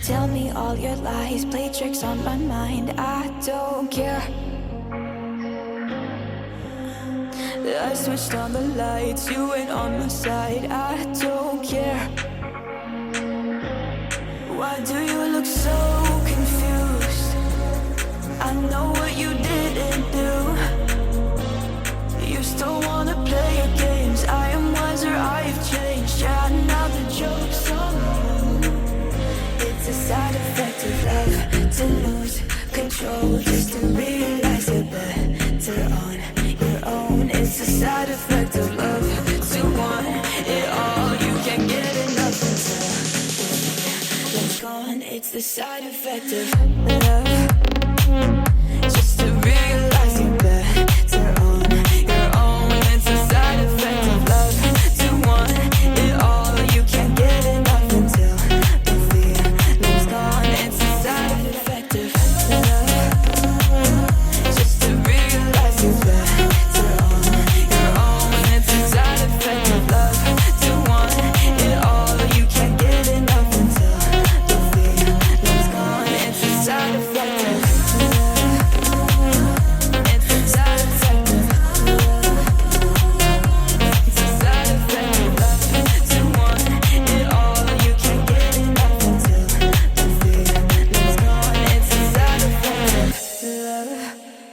Tell me all your lies, play tricks on my mind. I don't care. I switched on the lights, you ain't on my side. I don't care. Why do you look so confused? I know what you didn't do. You still wanna play your games. I am wiser, I've changed. Yeah, now the joke's on you. It's a side effect of love, to lose control, just to realize you're better on your own. It's a side effect of love, to want it all. You can't get enough until it's gone. It's the side effect of love, just to realize